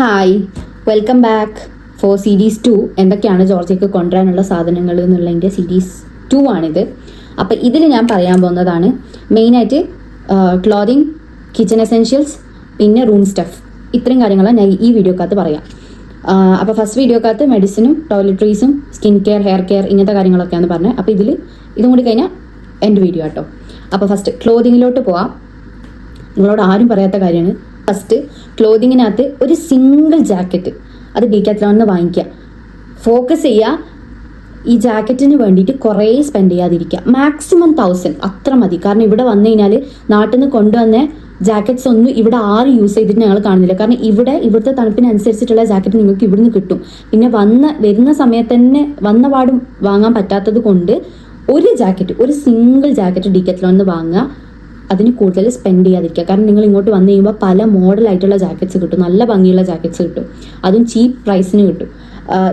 Hi, welcome back for series 2. എന്തൊക്കെയാണ് ജോർജിയക്ക് കൊണ്ടുവരാനുള്ള സാധനങ്ങൾ എന്നുള്ളതിൻ്റെ സീരീസ് 2 ആണിത്. അപ്പോൾ ഇതിൽ ഞാൻ പറയാൻ പോകുന്നതാണ് മെയിനായിട്ട് ക്ലോതിങ്, കിച്ചൺ എസെൻഷ്യൽസ്, പിന്നെ റൂം സ്റ്റഫ്. ഇത്രയും കാര്യങ്ങളാണ് ഞാൻ ഈ വീഡിയോക്കകത്ത് പറയാം. അപ്പോൾ ഫസ്റ്റ് വീഡിയോക്കകത്ത് മെഡിസിനും ടോയ്ലറ്ററീസും സ്കിൻ കെയർ, ഹെയർ കെയർ, ഇങ്ങനത്തെ കാര്യങ്ങളൊക്കെയാണ് പറഞ്ഞത്. അപ്പോൾ ഇതും കൂടി കഴിഞ്ഞാൽ എൻ്റെ വീഡിയോ കേട്ടോ. അപ്പോൾ ഫസ്റ്റ് ക്ലോതിങ്ങിലോട്ട് പോവാം. നിങ്ങളോട് ആരും പറയാത്ത കാര്യമാണ്. ഫസ്റ്റ് ക്ലോതിങ്ങിനകത്ത് ഒരു സിംഗിൾ ജാക്കറ്റ് അത് ഡീക്കാത്ലോണിൽ വാങ്ങിക്കുക. ഫോക്കസ് ചെയ്യുക, ഈ ജാക്കറ്റിന് വേണ്ടിയിട്ട് കുറേ സ്പെൻഡ് ചെയ്യാതിരിക്കുക. മാക്സിമം 1000 അത്ര മതി. കാരണം ഇവിടെ വന്നു കഴിഞ്ഞാൽ നാട്ടിൽ നിന്ന് കൊണ്ടുവന്ന ജാക്കറ്റ്സ് ഒന്നും ഇവിടെ ആരും യൂസ് ചെയ്തിട്ട് ഞങ്ങൾ കാണുന്നില്ല. കാരണം ഇവിടുത്തെ തണുപ്പിനനുസരിച്ചിട്ടുള്ള ജാക്കറ്റ് നിങ്ങൾക്ക് ഇവിടുന്ന് കിട്ടും. പിന്നെ വരുന്ന സമയത്ത് തന്നെ വന്ന പാടും വാങ്ങാൻ പറ്റാത്തത് കൊണ്ട് ഒരു സിംഗിൾ ജാക്കറ്റ് ഡീക്കാത്ലോണിൽ വാങ്ങുക. അതിന് കൂടുതൽ സ്പെൻഡ് ചെയ്യാതിരിക്കുക. കാരണം നിങ്ങൾ ഇങ്ങോട്ട് വന്നു കഴിയുമ്പോൾ പല മോഡലായിട്ടുള്ള ജാക്കറ്റ്സ് കിട്ടും, നല്ല ഭംഗിയുള്ള ജാക്കറ്റ്സ് കിട്ടും, അതും ചീപ്പ് പ്രൈസിന് കിട്ടും.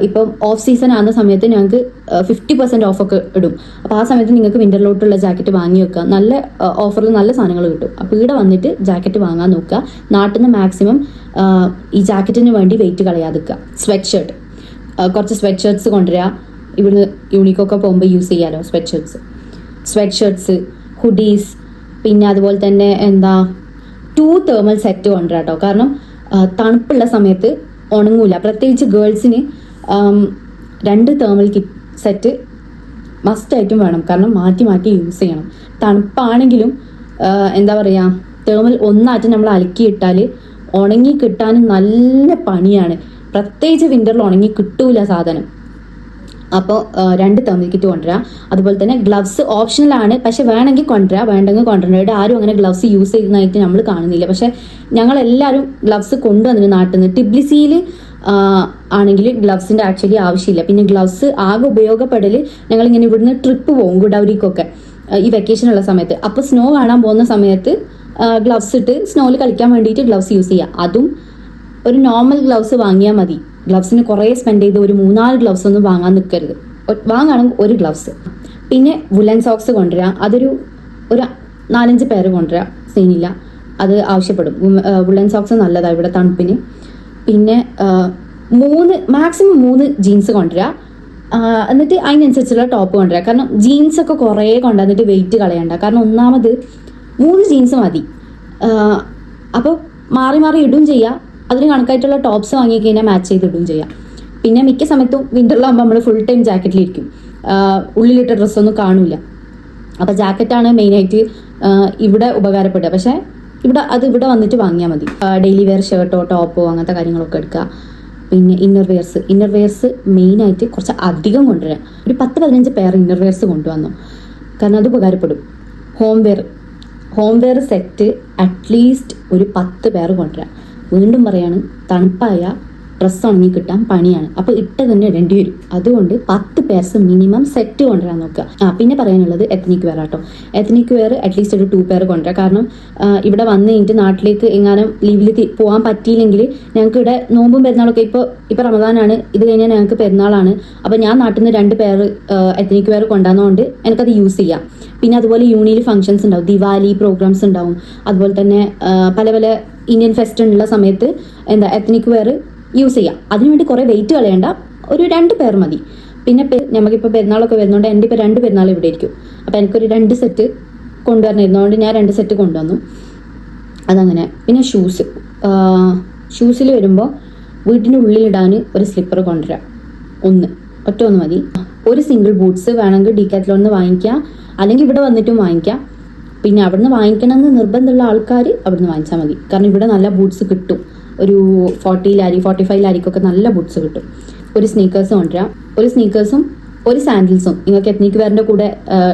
ഇപ്പം ഓഫ് സീസൺ ആകുന്ന സമയത്ത് ഞങ്ങൾക്ക് 50% ഓഫൊക്കെ ഇടും. അപ്പോൾ ആ സമയത്ത് നിങ്ങൾക്ക് വിൻ്ററിലോട്ടുള്ള ജാക്കറ്റ് വാങ്ങി വെക്കുക. നല്ല ഓഫറിൽ നല്ല സാധനങ്ങൾ കിട്ടും. അപ്പോൾ ഇവിടെ വന്നിട്ട് ജാക്കറ്റ് വാങ്ങാൻ നോക്കുക. നാട്ടിൽ നിന്ന് മാക്സിമം ഈ ജാക്കറ്റിന് വേണ്ടി വെയിറ്റ് കളയാതിരിക്കുക. സ്വെറ്റ് കുറച്ച് സ്വെറ്റ് ഷർട്ട്സ് കൊണ്ടുവരിക. ഇവിടുന്ന് യൂണിക്കൊക്കെ പോകുമ്പോൾ യൂസ് ചെയ്യാമല്ലോ സ്വെറ്റ് ഷർട്ട്സ്, ഹുഡീസ്, പിന്നെ അതുപോലെ തന്നെ 2 തേർമൽ സെറ്റ് കൊണ്ടുവരാം കേട്ടോ. കാരണം തണുപ്പുള്ള സമയത്ത് ഉണങ്ങൂല. പ്രത്യേകിച്ച് ഗേൾസിന് 2 തേർമൽ സെറ്റ് മസ്റ്റായിട്ടും വേണം. കാരണം മാറ്റി യൂസ് ചെയ്യണം. തണുപ്പാണെങ്കിലും തേർമൽ ഒന്നായിട്ട് നമ്മൾ അലക്കിയിട്ടാൽ ഉണങ്ങി കിട്ടാൻ നല്ല പണിയാണ്. പ്രത്യേകിച്ച് വിൻ്ററിൽ ഉണങ്ങി കിട്ടൂല സാധനം. അപ്പോൾ 2 തേർമൽ കിറ്റ് കൊണ്ടുവരാം. അതുപോലെ തന്നെ ഗ്ലവ്സ് ഓപ്ഷണലാണ്, പക്ഷെ വേണമെങ്കിൽ കൊണ്ടുവരാം. ഇവിടെ ആരും അങ്ങനെ ഗ്ലവ്സ് യൂസ് ചെയ്യുന്നതായിട്ട് നമ്മൾ കാണുന്നില്ല. പക്ഷെ ഞങ്ങളെല്ലാവരും ഗ്ലവ്സ് കൊണ്ടുവന്നിട്ട് നാട്ടിൽ നിന്ന്. ടിബ്ലിസിയിൽ ആണെങ്കിൽ ഗ്ലവ്സിൻ്റെ ആക്ച്വലി ആവശ്യമില്ല. പിന്നെ ഗ്ലവ്സ് ആകെ ഉപയോഗപ്പെടൽ ഞങ്ങളിങ്ങനെ ഇവിടുന്ന് ട്രിപ്പ് പോകും ഗുഡൌരിക്കൊക്കെ ഈ വെക്കേഷനുള്ള സമയത്ത്. അപ്പോൾ സ്നോ കാണാൻ പോകുന്ന സമയത്ത് ഗ്ലവ്സ് ഇട്ട് സ്നോയിൽ കളിക്കാൻ വേണ്ടിയിട്ട് ഗ്ലവ്സ് യൂസ് ചെയ്യുക. അതും ഒരു നോർമൽ ഗ്ലവ്സ് വാങ്ങിയാൽ മതി. ഗ്ലവ്സിന് കുറേ സ്പെൻഡ് ചെയ്ത് ഒരു 3-4 ഗ്ലവ്സ് ഒന്നും വാങ്ങാൻ നിൽക്കരുത്. വാങ്ങുകയാണെങ്കിൽ ഒരു ഗ്ലവ്സ്. പിന്നെ വുലൻ സോക്സ് കൊണ്ടുവരാം. ഒരു 4-5 പേര് കൊണ്ടുവരാം, സീനില്ല, അത് ആവശ്യപ്പെടും. വുലൻ സോക്സ് നല്ലതാണ് ഇവിടെ തണുപ്പിന്. പിന്നെ മാക്സിമം 3 ജീൻസ് കൊണ്ടുവരാം. എന്നിട്ട് അതിനനുസരിച്ചുള്ള ടോപ്പ് കൊണ്ടുവരാം. കാരണം ജീൻസൊക്കെ കുറേ കൊണ്ടുവന്നിട്ട് വെയിറ്റ് കളയണ്ട. കാരണം ഒന്നാമത് 3 ജീൻസ് മതി. അപ്പോൾ മാറി ഇടും ചെയ്യാം. അതിന് കണക്കായിട്ടുള്ള ടോപ്സ് വാങ്ങിക്കഴിഞ്ഞാൽ മാച്ച് ചെയ്ത് ഇടുകയും ചെയ്യാം. പിന്നെ മിക്ക സമയത്തും വിൻ്ററിലാകുമ്പോൾ നമ്മൾ ഫുൾ ടൈം ജാക്കറ്റിലിരിക്കും, ഉള്ളിലിട്ട ഡ്രസ്സൊന്നും കാണൂല. അപ്പോൾ ജാക്കറ്റാണ് മെയിനായിട്ട് ഇവിടെ ഉപകാരപ്പെടുക. പക്ഷേ ഇവിടെ വന്നിട്ട് വാങ്ങിയാൽ മതി. ഡെയിലി വെയർ ഷർട്ടോ ടോപ്പോ അങ്ങനത്തെ കാര്യങ്ങളൊക്കെ എടുക്കുക. പിന്നെ ഇന്നർ വെയർസ് മെയിനായിട്ട് കുറച്ച് അധികം കൊണ്ടുവരാം. ഒരു 10-15 പേർ ഇന്നർ വെയർസ് കൊണ്ടുവന്നു. കാരണം അത് ഉപകാരപ്പെടും. ഹോം വെയർ സെറ്റ് അറ്റ്ലീസ്റ്റ് ഒരു 10 പേർ കൊണ്ടുവരാം. വീണ്ടും പറയാണ്, തണുപ്പായ ഡ്രസ്സ് ഉണങ്ങി കിട്ടാൻ പണിയാണ്. അപ്പോൾ തന്നെ ഇടേണ്ടി വരും. അതുകൊണ്ട് 10 പേഴ്സ് മിനിമം സെറ്റ് കൊണ്ടുവരാൻ നോക്കുക. പിന്നെ പറയാനുള്ളത് എത്നിക് വെയർ ആട്ടോ. എത്നിക് വെയർ അറ്റ്ലീസ്റ്റ് ഒരു 2 പേർ കൊണ്ടുവരാം. കാരണം ഇവിടെ വന്ന് കഴിഞ്ഞിട്ട് നാട്ടിലേക്ക് എങ്ങാനും ലീവിൽ പോകാൻ പറ്റിയില്ലെങ്കിൽ ഞങ്ങൾക്ക് ഇവിടെ നോമ്പും പെരുന്നാളൊക്കെ ഇപ്പോൾ റമദാനാണ്, ഇത് കഴിഞ്ഞാൽ ഞങ്ങൾക്ക് പെരുന്നാളാണ്. അപ്പോൾ ഞാൻ നാട്ടിൽ നിന്ന് 2 പേർ എത്നിക് വെയർ കൊണ്ടുവന്നതുകൊണ്ട് എനിക്കത് യൂസ് ചെയ്യാം. പിന്നെ അതുപോലെ യൂണിയിൽ ഫംഗ്ഷൻസ് ഉണ്ടാവും, ദിവാലി പ്രോഗ്രാംസ് ഉണ്ടാവും. അതുപോലെ തന്നെ പല ഇന്ത്യൻ ഫെസ്റ്റ് ഉള്ള സമയത്ത് എത്നിക് വെയർ യൂസ് ചെയ്യാം. അതിനുവേണ്ടി കുറേ വെയിറ്റ് കളയണ്ട, ഒരു 2 പേർ മതി. പിന്നെ നമുക്കിപ്പോൾ പെരുന്നാളൊക്കെ വരുന്നതുകൊണ്ട് എൻ്റെ ഇപ്പോൾ 2 പെരുന്നാൾ ഇവിടെ ഇരിക്കും. അപ്പോൾ എനിക്കൊരു 2 സെറ്റ് കൊണ്ടുവരുന്നതുകൊണ്ട് ഞാൻ 2 സെറ്റ് കൊണ്ടുവന്നു. അതങ്ങനെ. പിന്നെ ഷൂസിൽ വരുമ്പോൾ വീട്ടിൻ്റെ ഉള്ളിലിടാൻ ഒരു സ്ലിപ്പർ കൊണ്ടുവരാം. ഒറ്റ ഒന്ന് മതി. ഒരു സിംഗിൾ ബൂട്ട്സ് വേണമെങ്കിൽ ഡീക്കാത്ലോണിൽ നിന്ന് വാങ്ങിക്കാം, അല്ലെങ്കിൽ ഇവിടെ വന്നിട്ടും വാങ്ങിക്കാം. പിന്നെ അവിടുന്ന് വാങ്ങിക്കണമെന്ന് നിർബന്ധമുള്ള ആൾക്കാർ അവിടുന്ന് വാങ്ങിച്ചാൽ മതി. കാരണം ഇവിടെ നല്ല ബൂട്ട്സ് കിട്ടും. ഒരു 40-45 ലാരിക്കൊക്കെ നല്ല ബൂട്ട്സ് കിട്ടും. ഒരു സ്നീക്കേഴ്സ് കൊണ്ടുവരാം. ഒരു സ്നീക്കേഴ്സും ഒരു സാൻഡിൽസും. നിങ്ങൾക്ക് എത്നിക് വെയറിൻ്റെ കൂടെ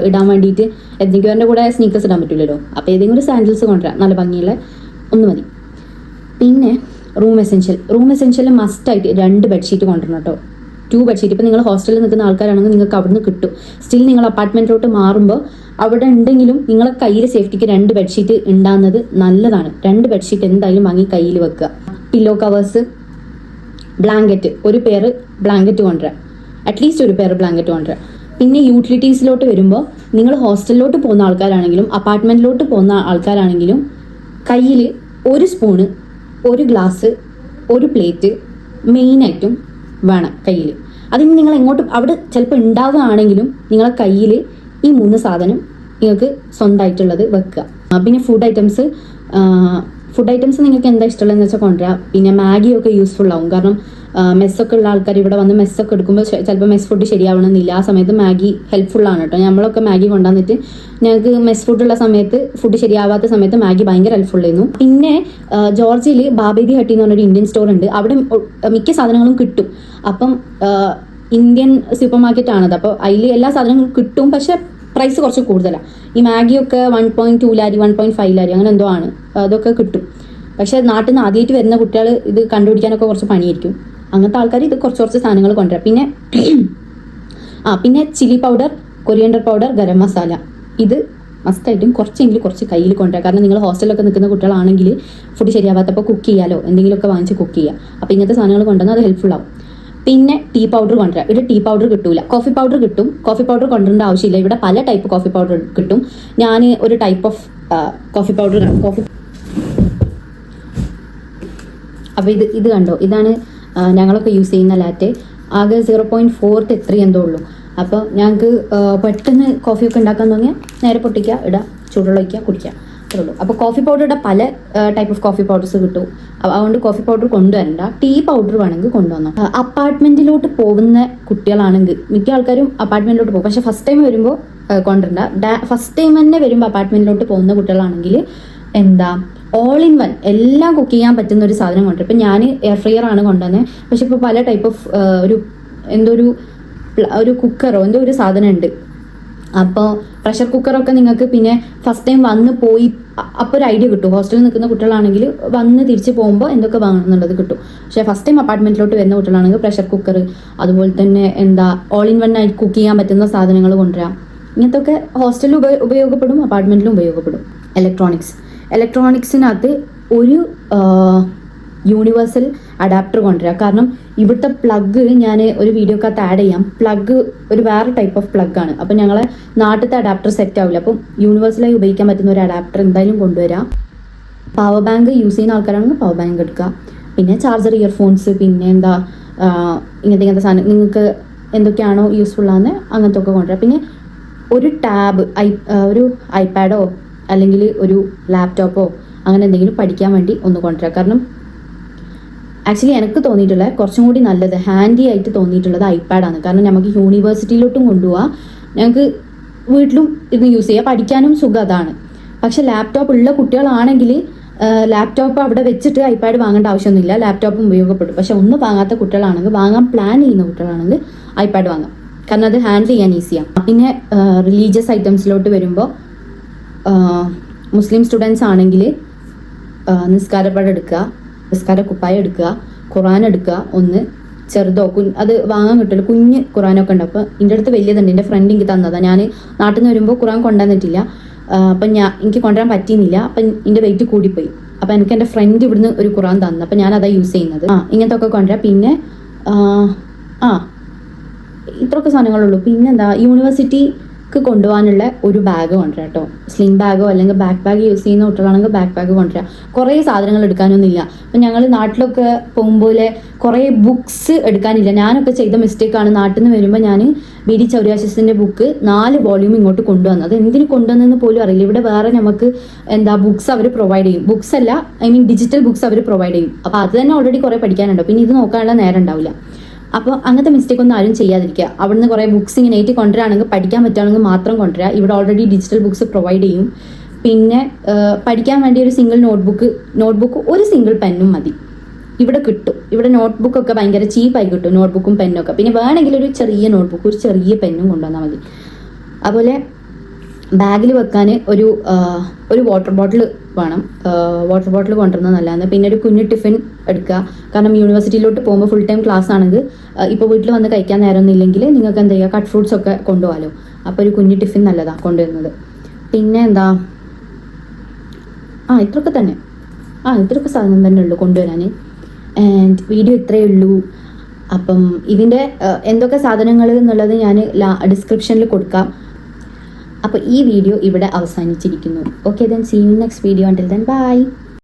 ഇടാൻ വേണ്ടിയിട്ട്, എത്നിക് വെയറിൻ്റെ കൂടെ സ്നീക്കേഴ്സ് ഇടാൻ പറ്റില്ലല്ലോ. അപ്പോൾ ഏതെങ്കിലും ഒരു സാൻഡിൽസ് കൊണ്ടുവരാം, നല്ല ഭംഗിയുള്ള ഒന്ന് മതി. പിന്നെ റൂം എസെൻഷ്യൽ മസ്റ്റായിട്ട് 2 ബെഡ്ഷീറ്റ് കൊണ്ടുവരണം കേട്ടോ. 2 ബെഡ്ഷീറ്റ്. ഇപ്പോൾ നിങ്ങൾ ഹോസ്റ്റലിൽ നിൽക്കുന്ന ആൾക്കാരാണെങ്കിൽ നിങ്ങൾക്ക് അവിടുന്ന് കിട്ടും. സ്റ്റിൽ നിങ്ങൾ അപ്പാർട്ട്മെൻറ്റിലോട്ട് മാറുമ്പോൾ അവിടെ ഉണ്ടെങ്കിലും നിങ്ങളെ കയ്യിൽ സേഫ്റ്റിക്ക് 2 ബെഡ്ഷീറ്റ് ഉണ്ടാകുന്നത് നല്ലതാണ്. 2 ബെഡ്ഷീറ്റ് എന്തായാലും വാങ്ങി കയ്യിൽ വെക്കുക. പില്ലോ കവേഴ്സ്, ബ്ലാങ്കറ്റ്, ഒരു പെയർ ബ്ലാങ്കറ്റ് കൊണ്ടുവരാം. അറ്റ്ലീസ്റ്റ് ഒരു പെയർ ബ്ലാങ്കറ്റ് കൊണ്ടുവരാം. പിന്നെ യൂട്ടിലിറ്റീസിലോട്ട് വരുമ്പോൾ നിങ്ങൾ ഹോസ്റ്റലിലോട്ട് പോകുന്ന ആൾക്കാരാണെങ്കിലും അപ്പാർട്ട്മെൻറ്റിലോട്ട് പോകുന്ന ആൾക്കാരാണെങ്കിലും കയ്യിൽ ഒരു സ്പൂണ്, ഒരു ഗ്ലാസ്, ഒരു പ്ലേറ്റ് മെയിനായിട്ടും വേണം കയ്യിൽ. അതിന് നിങ്ങൾ എങ്ങോട്ടും അവിടെ ചിലപ്പോൾ ഉണ്ടാവുകയാണെങ്കിലും നിങ്ങളെ കയ്യിൽ ഈ 3 സാധനം നിങ്ങൾക്ക് സ്വന്തമായിട്ടുള്ളത് വെക്കുക. പിന്നെ ഫുഡ് ഐറ്റംസ് നിങ്ങൾക്ക് എന്താ ഇഷ്ടമുള്ളതെന്ന് വെച്ചാൽ കൊണ്ടുവരിക. പിന്നെ മാഗിയൊക്കെ യൂസ്ഫുൾ ആവും. കാരണം മെസ്സൊക്കെ ഉള്ള ആൾക്കാർ ഇവിടെ വന്ന് മെസ്സൊക്കെ എടുക്കുമ്പോൾ ചിലപ്പോൾ മെസ് ഫുഡ് ശരിയാവണമെന്നില്ല. ആ സമയത്ത് മാഗി ഹെൽപ്ഫുള്ളാണ് കേട്ടോ. നമ്മളൊക്കെ മാഗി കൊണ്ടുവന്നിട്ട് ഞങ്ങൾക്ക് മെസ് ഫുഡുള്ള സമയത്ത് ഫുഡ് ശരിയാവാത്ത സമയത്ത് മാഗി ഭയങ്കര ഹെൽപ്ഫുള്ളായിരുന്നു. പിന്നെ ജോർജിയയിൽ ബാബേദി ഹട്ടി എന്ന് പറഞ്ഞൊരു ഇന്ത്യൻ സ്റ്റോർ ഉണ്ട്. അവിടെ മിക്ക സാധനങ്ങളും കിട്ടും. അപ്പം ഇന്ത്യൻ സൂപ്പർ മാർക്കറ്റ് ആണത്. അപ്പോൾ അതിൽ എല്ലാ സാധനങ്ങളും കിട്ടും. പക്ഷെ പ്രൈസ് കുറച്ച് കൂടുതലാണ്. ഈ മാഗിയൊക്കെ 1.2 ലാരി 1.5 ലാരി അങ്ങനെ എന്തോ ആണ്. അതൊക്കെ കിട്ടും. പക്ഷെ നാട്ടിൽ നിന്ന് ആദ്യമായിട്ട് വരുന്ന കുട്ടികൾ ഇത് കണ്ടുപിടിക്കാനൊക്കെ കുറച്ച് പണിയായിരിക്കും. അങ്ങനത്തെ ആൾക്കാർ ഇത് കുറച്ച് സാധനങ്ങൾ കൊണ്ടുവരാം. പിന്നെ chilli powder, coriander powder, garam masala ഇത് മസ്റ്റായിട്ടും കുറച്ച് കയ്യിൽ കൊണ്ടുവരാം. കാരണം നിങ്ങൾ ഹോസ്റ്റലിലൊക്കെ നിൽക്കുന്ന കുട്ടികളാണെങ്കിൽ ഫുഡ് ശരിയാവാത്തപ്പോൾ കുക്ക് ചെയ്യാലോ, എന്തെങ്കിലുമൊക്കെ വാങ്ങിച്ച് കുക്ക് ചെയ്യുക. അപ്പോൾ ഇങ്ങനത്തെ സാധനങ്ങൾ കൊണ്ടുവന്നാൽ അത് ഹെൽപ്ഫുൾ ആവും. പിന്നെ ടീ പൗഡർ കൊണ്ടുവരാം. ഇവിടെ ടീ പൗഡർ കിട്ടൂല, കോഫി പൗഡർ കിട്ടും. കോഫി പൗഡർ കൊണ്ടുവരേണ്ട ആവശ്യമില്ല. ഇവിടെ പല ടൈപ്പ് കോഫി പൗഡർ കിട്ടും. ഞാൻ ഒരു ടൈപ്പ് ഓഫ് കോഫി പൗഡർ അപ്പോൾ ഇത് കണ്ടോ, ഇതാണ് ഞങ്ങളൊക്കെ യൂസ് ചെയ്യുന്ന ലാറ്റെ. ആകെ 0.4 എത്രയും എന്തോ ഉള്ളൂ. അപ്പോൾ ഞങ്ങൾക്ക് പെട്ടെന്ന് കോഫിയൊക്കെ ഉണ്ടാക്കാൻ തോന്നിയാൽ നേരെ പൊട്ടിക്കുക, ഇടുക, ചൂടുവെള്ളം ഒഴിക്കുക, കുടിക്കുക, അത്രേ ഉള്ളൂ. അപ്പോൾ കോഫി പൗഡറുടെ പല ടൈപ്പ് ഓഫ് കോഫി പൗഡേഴ്സ് കിട്ടും. അതുകൊണ്ട് കോഫി പൗഡർ കൊണ്ടുവരണ്ട. ടീ പൗഡർ വേണമെങ്കിൽ കൊണ്ടുവന്നോ. അപ്പാർട്ട്മെന്റിലോട്ട് പോകുന്ന കുട്ടികളാണെങ്കിൽ മിക്ക ആൾക്കാരും അപ്പാർട്ട്മെന്റിലോട്ട് പോകും. പക്ഷെ ഫസ്റ്റ് ടൈം വരുമ്പോൾ കൊണ്ടുവരണ്ട. ഫസ്റ്റ് ടൈം തന്നെ വരുമ്പോൾ അപ്പാർട്ട്മെന്റിലോട്ട് പോകുന്ന കുട്ടികളാണെങ്കിൽ ഓൾ ഇൻ വൺ എല്ലാം കുക്ക് ചെയ്യാൻ പറ്റുന്ന ഒരു സാധനം കൊണ്ടുവരും. ഇപ്പം ഞാൻ എയർ ഫ്രയർ ആണ് കൊണ്ടുവന്നത്. പക്ഷെ ഇപ്പോൾ പല ടൈപ്പ് ഓഫ് ഒരു കുക്കറോ എന്തോ ഒരു സാധനം ഉണ്ട്. അപ്പോൾ പ്രഷർ കുക്കറൊക്കെ നിങ്ങൾക്ക് പിന്നെ ഫസ്റ്റ് ടൈം വന്ന് പോയി അപ്പോൾ ഒരു ഐഡിയ കിട്ടും. ഹോസ്റ്റലിൽ നിൽക്കുന്ന കുട്ടികളാണെങ്കിൽ വന്ന് തിരിച്ച് പോകുമ്പോൾ എന്തൊക്കെ വാങ്ങുന്നുള്ളത് കിട്ടും. പക്ഷേ ഫസ്റ്റ് ടൈം അപ്പാർട്ട്മെന്റിലോട്ട് വരുന്ന കുട്ടികളാണെങ്കിൽ പ്രഷർ കുക്കർ, അതുപോലെ തന്നെ ഓൾ ഇൻ വൺ ആയി കുക്ക് ചെയ്യാൻ പറ്റുന്ന സാധനങ്ങൾ കൊണ്ടുവരാം. ഇങ്ങനത്തെ ഒക്കെ ഹോസ്റ്റലിൽ ഉപയോഗപ്പെടും, അപ്പാർട്ട്മെന്റിലും ഉപയോഗപ്പെടും. ഇലക്ട്രോണിക്സിനകത്ത് ഒരു യൂണിവേഴ്സൽ അഡാപ്റ്റർ കൊണ്ടുവരാം. കാരണം ഇവിടുത്തെ പ്ലഗ് ഞാൻ ഒരു വീഡിയോക്കകത്ത് ആഡ് ചെയ്യാം. പ്ലഗ് ഒരു വേറെ ടൈപ്പ് ഓഫ് പ്ലഗ് ആണ്. അപ്പം ഞങ്ങളെ നാട്ടിലത്തെ അഡാപ്റ്റർ സെറ്റ് ആവില്ല. അപ്പം യൂണിവേഴ്സലായി ഉപയോഗിക്കാൻ പറ്റുന്ന ഒരു അഡാപ്റ്റർ എന്തായാലും കൊണ്ടുവരാം. പവർ ബാങ്ക് യൂസ് ചെയ്യുന്ന ആൾക്കാരാണെങ്കിൽ പവർ ബാങ്ക് എടുക്കുക. പിന്നെ ചാർജർ, ഇയർഫോൺസ്, പിന്നെ ഇങ്ങനത്തെ സാധനം നിങ്ങൾക്ക് എന്തൊക്കെയാണോ യൂസ്ഫുൾ ആകുന്നത് അങ്ങനത്തെ ഒക്കെ കൊണ്ടുവരാം. പിന്നെ ഒരു ടാബ്, ഒരു ഐപാഡോ അല്ലെങ്കിൽ ഒരു ലാപ്ടോപ്പോ അങ്ങനെ എന്തെങ്കിലും പഠിക്കാൻ വേണ്ടി ഒന്ന് കൊണ്ടുവരാം. കാരണം ആക്ച്വലി എനിക്ക് തോന്നിയിട്ടുള്ളത് കുറച്ചും കൂടി നല്ലത് ഹാൻഡി ആയിട്ട് തോന്നിയിട്ടുള്ളത് ഐപാഡാണ്. കാരണം നമുക്ക് യൂണിവേഴ്സിറ്റിയിലോട്ടും കൊണ്ടുപോകാം, ഞങ്ങൾക്ക് വീട്ടിലും ഇത് യൂസ് ചെയ്യാം, പഠിക്കാനും സുഖം അതാണ്. പക്ഷെ ലാപ്ടോപ്പ് ഉള്ള കുട്ടികളാണെങ്കിൽ ലാപ്ടോപ്പ് അവിടെ വെച്ചിട്ട് ഐപാഡ് വാങ്ങേണ്ട ആവശ്യമൊന്നുമില്ല, ലാപ്ടോപ്പും ഉപയോഗപ്പെടും. പക്ഷെ ഒന്നും വാങ്ങാത്ത കുട്ടികളാണെങ്കിൽ, വാങ്ങാൻ പ്ലാൻ ചെയ്യുന്ന കുട്ടികളാണെങ്കിൽ ഐപാഡ് വാങ്ങാം. കാരണം അത് ഹാൻഡിൽ ചെയ്യാൻ ഈസിയാണ്. പിന്നെ റിലീജിയസ് ഐറ്റംസിലോട്ട് വരുമ്പോൾ മുസ്ലിം സ്റ്റുഡൻസ് ആണെങ്കിൽ നിസ്കാരപ്പടം എടുക്കുക, നിസ്കാര കുപ്പായം എടുക്കുക, ഖുറാൻ എടുക്കുക, ഒന്ന് ചെറുതോ അത് വാങ്ങാൻ കിട്ടില്ല, കുഞ്ഞ് ഖുറാനൊക്കെ ഉണ്ട്. അപ്പോൾ എൻ്റെ അടുത്ത് വലിയതുണ്ട്, എൻ്റെ ഫ്രണ്ട് എനിക്ക് തന്നതാണ്. ഞാൻ നാട്ടിൽ നിന്ന് വരുമ്പോൾ ഖുറാൻ കൊണ്ടുവന്നിട്ടില്ല. അപ്പം എനിക്ക് കൊണ്ടുവരാൻ പറ്റിയില്ല. അപ്പം എൻ്റെ വെയിറ്റ് കൂടിപ്പോയി. അപ്പം എനിക്ക് എൻ്റെ ഫ്രണ്ട് ഇവിടുന്ന് ഒരു ഖുറാൻ തന്നു. അപ്പം ഞാൻ അതാ യൂസ് ചെയ്യുന്നത്. ഇങ്ങനത്തെ ഒക്കെ കൊണ്ടുവരാം. പിന്നെ ഇത്രയൊക്കെ സാധനങ്ങളുള്ളൂ. പിന്നെന്താ, യൂണിവേഴ്സിറ്റിക്ക് കൊണ്ടുപോകാനുള്ള ഒരു ബാഗ് കൊണ്ടുവരാം കേട്ടോ. സ്ലിംഗ് ബാഗോ അല്ലെങ്കിൽ ബാക്ക് ബാഗ് യൂസ് ചെയ്യുന്ന കുട്ടികളാണെങ്കിൽ ബാക്ക് ബാഗ് കൊണ്ടുവരാം. കുറേ സാധനങ്ങൾ എടുക്കാനൊന്നുമില്ല. അപ്പം ഞങ്ങൾ നാട്ടിലൊക്കെ പോകുമ്പോൾ കുറേ ബുക്സ് എടുക്കാനില്ല. ഞാനൊക്കെ ചെയ്ത മിസ്റ്റേക്കാണ്. നാട്ടിൽ നിന്ന് വരുമ്പോൾ ഞാൻ BD ചൗര്യാശിസിൻ്റെ ബുക്ക് 4 വോള്യൂം ഇങ്ങോട്ട് കൊണ്ടുവന്നത്. അത് എന്തിനു കൊണ്ടുവന്നെന്ന് പോലും അറിയില്ല. ഇവിടെ വേറെ നമുക്ക് ബുക്സ് അവർ പ്രൊവൈഡ് ചെയ്യും. ബുക്സ് അല്ല, ഡിജിറ്റൽ ബുക്സ് അവർ പ്രൊവൈഡ് ചെയ്യും. അപ്പോൾ അത് തന്നെ ഓൾറെഡി കുറേ പഠിക്കാനുണ്ടോ, പിന്നെ ഇത് നോക്കാനുള്ള നേരം ഉണ്ടാവില്ല. അപ്പോൾ അങ്ങനത്തെ മിസ്റ്റേക്ക് ഒന്നും ആരും ചെയ്യാതിരിക്കുക. അവിടുന്ന് കുറേ ബുക്സ് ഇങ്ങനെ ഏറ്റി കൊണ്ടുവരാണെങ്കിൽ, പഠിക്കാൻ പറ്റുകയാണെങ്കിൽ മാത്രം കൊണ്ടുവരിക. ഇവിടെ ഓൾറെഡി ഡിജിറ്റൽ ബുക്സ് പ്രൊവൈഡ് ചെയ്യും. പിന്നെ പഠിക്കാൻ വേണ്ടി ഒരു സിംഗിൾ നോട്ട്ബുക്ക് ഒരു സിംഗിൾ പെന്നും മതി. ഇവിടെ കിട്ടും. ഇവിടെ നോട്ട്ബുക്കൊക്കെ ഭയങ്കര ചീപ്പായി കിട്ടും, നോട്ട്ബുക്കും പെന്നൊക്കെ. പിന്നെ വേണമെങ്കിൽ ഒരു ചെറിയ നോട്ട്ബുക്ക്, ഒരു ചെറിയ പെന്നും കൊണ്ടുവന്നാൽ മതി. അതുപോലെ ബാഗിൽ വെക്കാൻ ഒരു വാട്ടർ ബോട്ടിൽ വേണം. വാട്ടർ ബോട്ടിൽ കൊണ്ടുവരുന്നത് നല്ലതാണ്. പിന്നെ ഒരു കുഞ്ഞു ടിഫിൻ എടുക്കുക. കാരണം യൂണിവേഴ്സിറ്റിയിലോട്ട് പോകുമ്പോൾ ഫുൾ ടൈം ക്ലാസ് ആണെങ്കിൽ, ഇപ്പോൾ വീട്ടിൽ വന്ന് കഴിക്കാൻ നേരമൊന്നും ഇല്ലെങ്കിൽ നിങ്ങൾക്ക് എന്താ ചെയ്യുക, കട്ട് ഫ്രൂട്ട്സ് ഒക്കെ കൊണ്ടുപോകാമല്ലോ. അപ്പോൾ ഒരു കുഞ്ഞു ടിഫിൻ നല്ലതാണ് കൊണ്ടുവരുന്നത്. പിന്നെ ഇത്രയൊക്കെ തന്നെ. ഇത്രയൊക്കെ സാധനം തന്നെ ഉള്ളൂ കൊണ്ടുവരാൻ. ആൻഡ് വീഡിയോ ഇത്രയേ ഉള്ളൂ. അപ്പം ഇതിൻ്റെ എന്തൊക്കെ സാധനങ്ങൾ എന്നുള്ളത് ഞാൻ ഡിസ്ക്രിപ്ഷനിൽ കൊടുക്കാം. അപ്പോൾ ഈ വീഡിയോ ഇവിടെ അവസാനിച്ചിരിക്കുന്നു. Okay, then see you next video. Until then by.